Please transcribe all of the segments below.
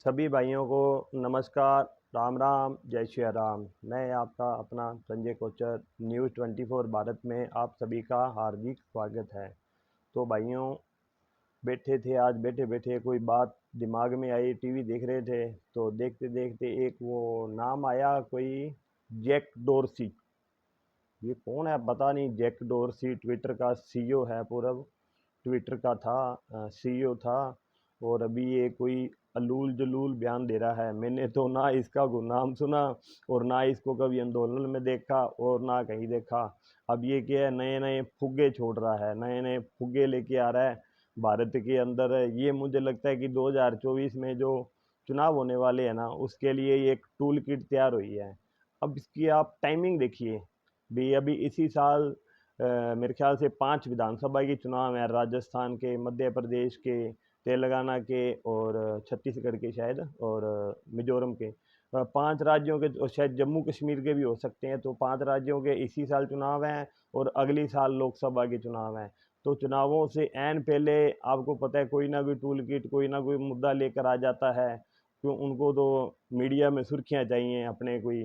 सभी भाइयों को नमस्कार, राम राम, जय श्री राम। मैं आपका अपना संजय कोचर न्यूज़ 24 भारत में आप सभी का हार्दिक स्वागत है। तो भाइयों, बैठे थे, आज बैठे बैठे कोई बात दिमाग में आई, टीवी देख रहे थे तो देखते देखते एक वो नाम आया, कोई जैक डोरसी। ये कौन है पता नहीं। जैक डोरसी ट्विटर का सीईओ है, पूर्व ट्विटर का था, सीईओ था। और अभी ये कोई अलूल जलूल बयान दे रहा है। मैंने तो ना इसका नाम सुना और ना इसको कभी आंदोलन में देखा और ना कहीं देखा। अब ये क्या है, नए नए फुग्गे छोड़ रहा है, नए नए फुग्गे लेके आ रहा है भारत के अंदर। ये मुझे लगता है कि 2024 में जो चुनाव होने वाले हैं ना, उसके लिए ये एक टूल किट तैयार हुई है। अब इसकी आप टाइमिंग देखिए भी। अभी इसी साल मेरे ख्याल से 5 विधानसभा के चुनाव हैं, राजस्थान के, मध्य प्रदेश के, तेलंगाना के और छत्तीसगढ़ के शायद, और मिजोरम के। 5 राज्यों के, और शायद जम्मू कश्मीर के भी हो सकते हैं। तो 5 राज्यों के इसी साल चुनाव हैं और अगली साल लोकसभा के चुनाव हैं। तो चुनावों से ऐन पहले आपको पता है कोई ना कोई टूल किट, कोई ना कोई मुद्दा लेकर आ जाता है। क्यों, उनको तो मीडिया में सुर्खियां चाहिए अपने, कोई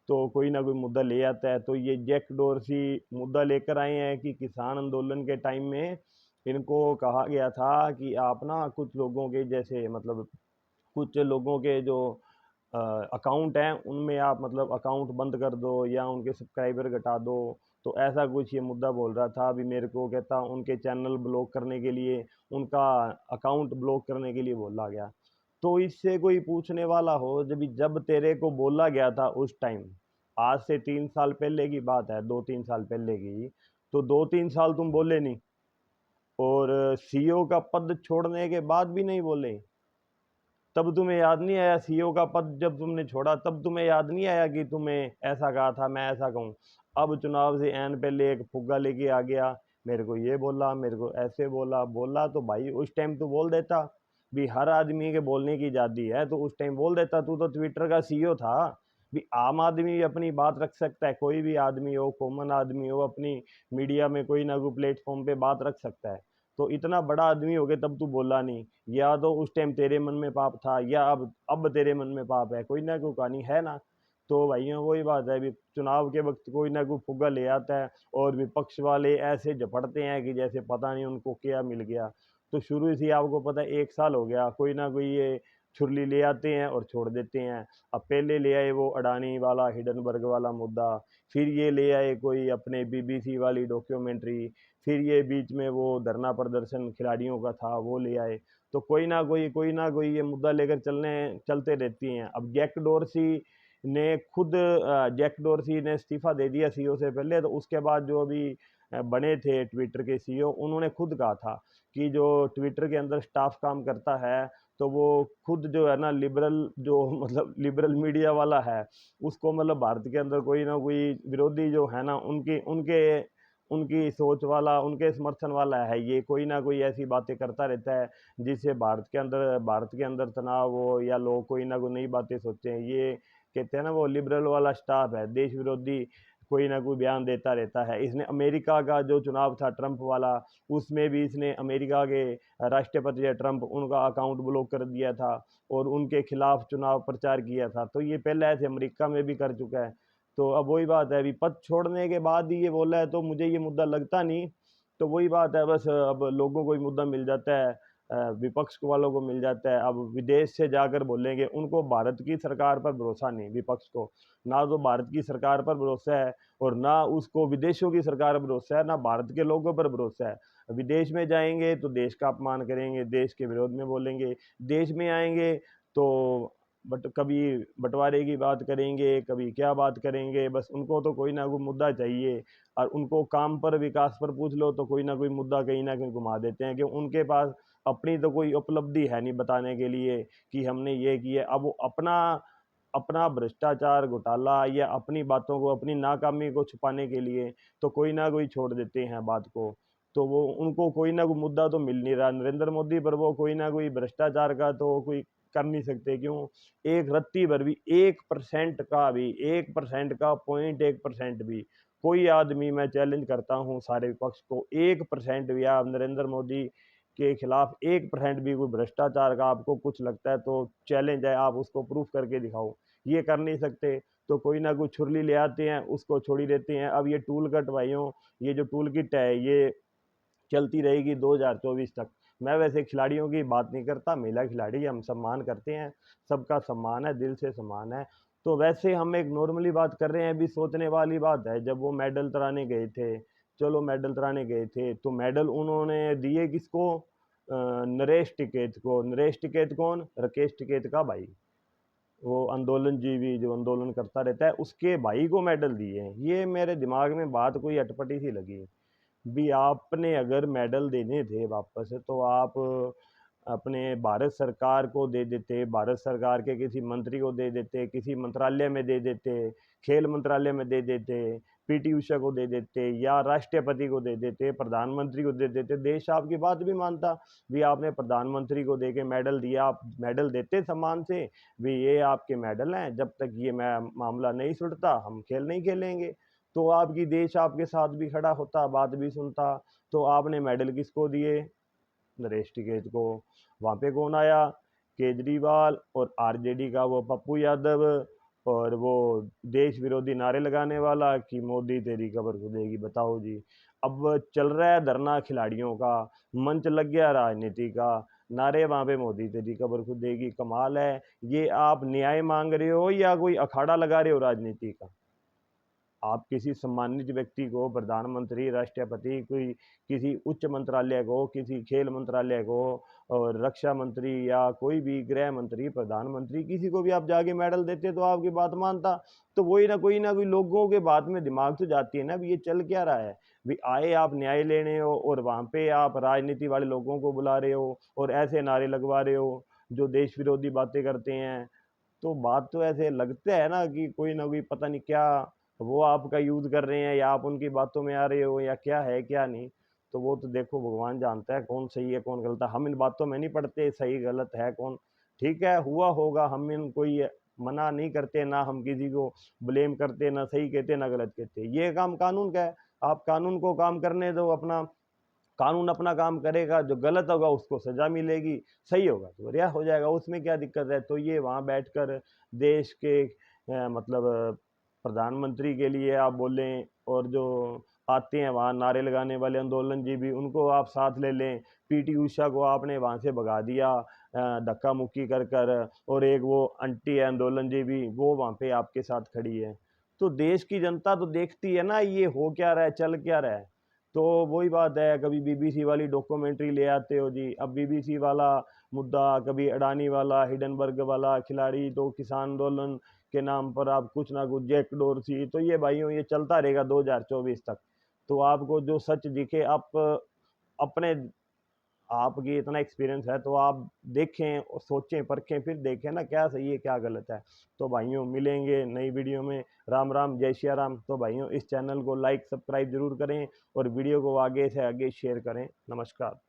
तो कोई ना कोई मुद्दा ले आता है। तो ये जैक डोरसी मुद्दा लेकर आए हैं कि किसान आंदोलन के टाइम में इनको कहा गया था कि आप ना कुछ लोगों के, जैसे मतलब कुछ लोगों के जो अकाउंट हैं उनमें आप मतलब अकाउंट बंद कर दो या उनके सब्सक्राइबर घटा दो। तो ऐसा कुछ ये मुद्दा बोल रहा था। अभी मेरे को कहता उनके चैनल ब्लॉक करने के लिए, उनका अकाउंट ब्लॉक करने के लिए बोला गया। तो इससे कोई पूछने वाला हो, जब तेरे को बोला गया था उस टाइम, आज से 3 साल पहले की बात है, 2-3 साल पहले की, तो 2-3 साल तुम बोले नहीं। और सीईओ का पद छोड़ने के बाद भी नहीं बोले। तब तुम्हें याद नहीं आया सीईओ का पद जब तुमने छोड़ा, तब तुम्हें याद नहीं आया कि तुम्हें ऐसा कहा था, मैं ऐसा कहूँ। अब चुनाव से ऐन पहले एक फुग्गा लेके आ गया, मेरे को ये बोला, मेरे को ऐसे बोला। बोला तो भाई उस टाइम तो बोल देता भी। हर आदमी के बोलने की आज़ादी है, तो उस टाइम बोल देता। तू तो ट्विटर का सीईओ था भी। आम आदमी भी अपनी बात रख सकता है, कोई भी आदमी हो, कॉमन आदमी हो, अपनी मीडिया में कोई ना कोई प्लेटफॉर्म पे बात रख सकता है। तो इतना बड़ा आदमी हो गया तब तू बोला नहीं। या तो उस टाइम तेरे मन में पाप था, या अब तेरे मन में पाप है, कोई ना कोई कहानी है ना। तो भाइयों वही बात है, अभी चुनाव के वक्त कोई ना कोई फुग्गा ले आता है और विपक्ष वाले ऐसे झपटते हैं कि जैसे पता नहीं उनको क्या मिल गया। तो शुरू से ही आपको पता है 1 साल हो गया, कोई ना कोई ये छुरली ले आते हैं और छोड़ देते हैं। अब पहले ले आए वो अडानी वाला, हिडनबर्ग वाला मुद्दा। फिर ये ले आए कोई अपने बीबीसी वाली डॉक्यूमेंट्री। फिर ये बीच में वो धरना प्रदर्शन खिलाड़ियों का था, वो ले आए। तो कोई ना कोई ये मुद्दा लेकर चलते रहती हैं। अब जैक डोरसी ने इस्तीफा दे दिया सीईओ से पहले। तो उसके बाद जो अभी बने थे ट्विटर के सीईओ, उन्होंने खुद कहा था कि जो ट्विटर के अंदर स्टाफ काम करता है, तो वो खुद जो है ना लिबरल, जो मतलब लिबरल मीडिया वाला है, उसको मतलब भारत के अंदर कोई ना कोई विरोधी जो है ना, उनकी उनके उनकी सोच वाला, उनके समर्थन वाला है, ये कोई ना कोई ऐसी बातें करता रहता है जिससे भारत के अंदर तनाव हो, या लोग कोई ना कोई नई बातें सोचते हैं। ये कहते हैं ना, वो लिबरल वाला स्टाफ है, देश विरोधी कोई ना कोई बयान देता रहता है। इसने अमेरिका का जो चुनाव था ट्रंप वाला, उसमें भी इसने अमेरिका के राष्ट्रपति है ट्रंप, उनका अकाउंट ब्लॉक कर दिया था और उनके खिलाफ चुनाव प्रचार किया था। तो ये पहले ऐसे अमेरिका में भी कर चुका है। तो अब वही बात है, अभी पद छोड़ने के बाद ही ये बोला है, तो मुझे ये मुद्दा लगता नहीं। तो वही बात है, बस अब लोगों को ही मुद्दा मिल जाता है, विपक्ष वालों को मिल जाता है। अब विदेश से जाकर बोलेंगे, उनको भारत की सरकार पर भरोसा नहीं, विपक्ष को ना तो भारत की सरकार पर भरोसा है और ना उसको विदेशों की सरकार पर भरोसा है, ना भारत के लोगों पर भरोसा है। विदेश में जाएंगे तो देश का अपमान करेंगे, देश के विरोध में बोलेंगे। देश में आएंगे तो बट कभी बंटवारे की बात करेंगे, कभी क्या बात करेंगे। बस उनको तो कोई ना कोई मुद्दा चाहिए। और उनको काम पर, विकास पर पूछ लो तो कोई ना कोई मुद्दा कहीं ना कहीं घुमा देते हैं, कि उनके पास अपनी तो कोई उपलब्धि है नहीं बताने के लिए कि हमने ये किया। अब वो अपना अपना भ्रष्टाचार, घोटाला, या अपनी बातों को, अपनी नाकामी को छुपाने के लिए तो कोई ना कोई छोड़ देते हैं बात को। तो वो उनको कोई ना कोई मुद्दा तो मिल नहीं रहा नरेंद्र मोदी पर। वो कोई ना कोई भ्रष्टाचार का तो कोई कर नहीं सकते। क्यों, एक रत्ती भर भी, 1% का भी, 1% का 0.1% भी, कोई आदमी, मैं चैलेंज करता हूँ सारे विपक्ष को, 1% भी आप नरेंद्र मोदी के खिलाफ 1% भी कोई भ्रष्टाचार का आपको कुछ लगता है तो चैलेंज है, आप उसको प्रूफ करके दिखाओ। ये कर नहीं सकते तो कोई ना कोई छुरली ले आते हैं, उसको छोड़ ही देते हैं। अब ये टूल किट भाइयों, ये जो टूल किट है ये चलती रहेगी 2024 तक। मैं वैसे खिलाड़ियों की बात नहीं करता, महिला खिलाड़ी हम सम्मान करते हैं, सबका सम्मान है, दिल से सम्मान है। तो वैसे हम एक नॉर्मली बात कर रहे हैं, अभी सोचने वाली बात है, जब वो मेडल तराने गए थे, चलो मेडल तराने गए थे तो मेडल उन्होंने दिए किसको? नरेश टिकैत को। नरेश टिकैत कौन? राकेश टिकैत का भाई, वो आंदोलनजीवी जो आंदोलन करता रहता है, उसके भाई को मेडल दिए हैं। ये मेरे दिमाग में बात कोई अटपटी सी लगी। भी आपने अगर मेडल देने थे वापस तो आप अपने भारत सरकार को दे देते, भारत सरकार के किसी मंत्री को दे देते, किसी मंत्रालय में दे देते, खेल मंत्रालय में दे देते, पीटी उषा को दे देते, या राष्ट्रपति को दे देते, प्रधानमंत्री को दे देते, देश आपकी बात भी मानता। भी आपने प्रधानमंत्री को दे के मेडल दिया, आप मेडल देते सम्मान से, भी ये आपके मेडल हैं, जब तक ये मामला नहीं सुलझता हम खेल नहीं खेलेंगे। तो आपकी देश आपके साथ भी खड़ा होता, बात भी सुनता। तो आपने मेडल किसको दिए? नरेश टिकैत को। वहाँ पे कौन आया? केजरीवाल और आरजेडी का वो पप्पू यादव, और वो देश विरोधी नारे लगाने वाला कि मोदी तेरी कबर खुदेगी। बताओ जी। अब चल रहा है धरना खिलाड़ियों का, मंच लग गया राजनीति का, नारे वहाँ पे मोदी तेरी कबर खुदेगी। कमाल है। ये आप न्याय मांग रहे हो या कोई अखाड़ा लगा रहे हो राजनीति का? आप किसी सम्मानित व्यक्ति को, प्रधानमंत्री, राष्ट्रपति, कोई किसी उच्च मंत्रालय को, किसी खेल मंत्रालय को, और रक्षा मंत्री या कोई भी गृह मंत्री, प्रधानमंत्री, किसी को भी आप जाके मेडल देते तो आपकी बात मानता। तो वही ना कोई लोगों के बात में दिमाग तो जाती है ना, भी ये चल क्या रहा है। भी आए आप न्याय लेने हो और वहाँ पे आप राजनीति वाले लोगों को बुला रहे हो और ऐसे नारे लगवा रहे हो जो देश विरोधी बातें करते हैं। तो बात तो ऐसे लगता है ना कि कोई ना कोई पता नहीं क्या वो आपका यूज कर रहे हैं, या आप उनकी बातों में आ रहे हो, या क्या है क्या नहीं। तो वो तो देखो भगवान जानता है कौन सही है कौन गलत है। हम इन बातों में नहीं पड़ते सही गलत है कौन। ठीक है, हुआ होगा, हम इन कोई मना नहीं करते, ना हम किसी को ब्लेम करते, ना सही कहते ना गलत कहते। ये काम कानून का है, आप कानून को काम करने दो अपना। कानून अपना काम करेगा, जो गलत होगा उसको सजा मिलेगी, सही होगा तो रिहा हो जाएगा, उसमें क्या दिक्कत है। तो ये वहाँ बैठकर देश के मतलब प्रधानमंत्री के लिए आप बोलें, और जो आते हैं वहाँ नारे लगाने वाले आंदोलन जी भी, उनको आप साथ ले लें। पीटी उषा को आपने वहाँ से भगा दिया धक्का मुक्की कर कर, और एक वो अंटी है आंदोलन जी भी, वो वहाँ पे आपके साथ खड़ी है। तो देश की जनता तो देखती है ना ये हो क्या रहा है, चल क्या रहा है। तो वही बात है, कभी बीबीसी वाली डॉक्यूमेंट्री ले आते हो जी, अब बीबीसी वाला मुद्दा, कभी अडानी वाला, हिडनबर्ग वाला खिलाड़ी, तो किसान आंदोलन के नाम पर आप कुछ ना कुछ, जैक डोरसी, तो ये भाइयों ये चलता रहेगा 2024 तक। तो आपको जो सच दिखे, आप अपने, आपकी इतना एक्सपीरियंस है तो आप देखें और सोचें परखें, फिर देखें ना क्या सही है क्या गलत है। तो भाइयों मिलेंगे नई वीडियो में। राम राम, जय श्री राम। तो भाइयों इस चैनल को लाइक सब्सक्राइब जरूर करें और वीडियो को आगे से आगे शेयर करें। नमस्कार।